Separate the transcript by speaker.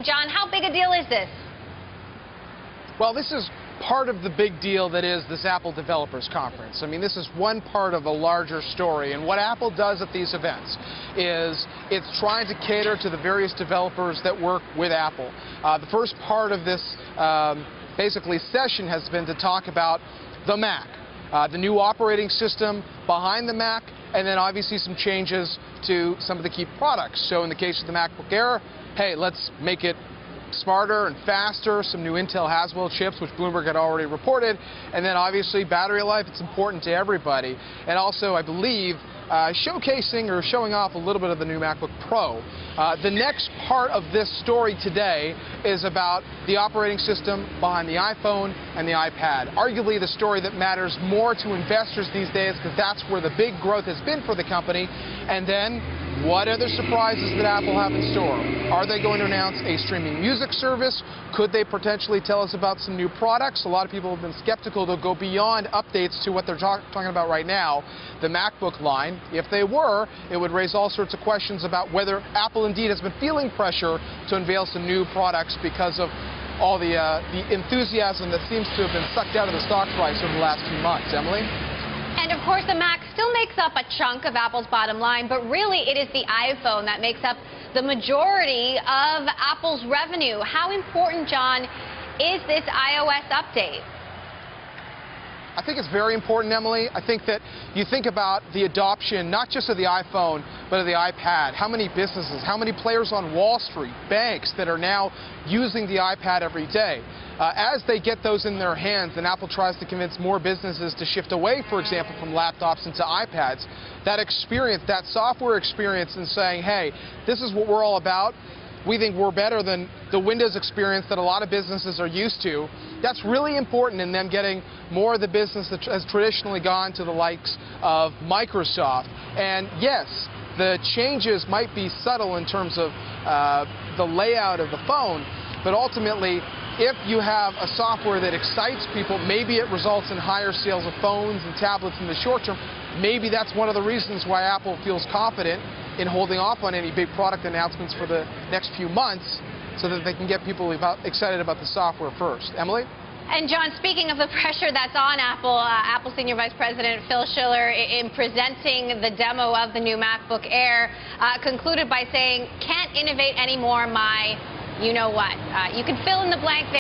Speaker 1: John, how big a deal is this?
Speaker 2: Well, this is part of the big deal that is this Apple Developers Conference. I mean, this is one part of a larger story, and what Apple does at these events is it's trying to cater to the various developers that work with Apple. The first part of this basically session has been to talk about the Mac, the new operating system behind the Mac, and then obviously some changes to some of the key products. So in the case of the MacBook Air, hey, let's make it smarter and faster, some new Intel Haswell chips, which Bloomberg had already reported, and then obviously battery life, it's important to everybody. And also, I believe, showcasing or showing off a little bit of the new MacBook Pro. The next part of this story today is about the operating system behind the iPhone and the iPad. Arguably the story that matters more to investors these days, because that's where the big growth has been for the company. And then, what other surprises that Apple have in store? Are they going to announce a streaming music service? Could they potentially tell us about some new products? A lot of people have been skeptical they'll go beyond updates to what they're talking about right now, the MacBook line. If they were, it would raise all sorts of questions about whether Apple indeed has been feeling pressure to unveil some new products because of all the enthusiasm that seems to have been sucked out of the stock price over the last few months. Emily?
Speaker 1: And of course, the Mac still makes up a chunk of Apple's bottom line, but really it is the iPhone that makes up the majority of Apple's revenue. How important, John, is this iOS update?
Speaker 2: I think it's very important, Emily. I think that you think about the adoption, not just of the iPhone, but of the iPad. How many businesses, how many players on Wall Street, banks that are now using the iPad every day. As they get those in their hands and Apple tries to convince more businesses to shift away, for example, from laptops into iPads, that experience, that software experience in saying, hey, this is what we're all about, we think we're better than the Windows experience that a lot of businesses are used to. That's really important in them getting more of the business that has traditionally gone to the likes of Microsoft. And yes, the changes might be subtle in terms of the layout of the phone, but ultimately, if you have a software that excites people, maybe it results in higher sales of phones and tablets in the short term. Maybe that's one of the reasons why Apple feels confident in holding off on any big product announcements for the next few months so that they can get people excited about the software first. Emily?
Speaker 1: And John, speaking of the pressure that's on Apple, Apple Senior Vice President Phil Schiller, in presenting the demo of the new MacBook Air, concluded by saying, can't innovate anymore, my you-know-what. You can fill in the blank there.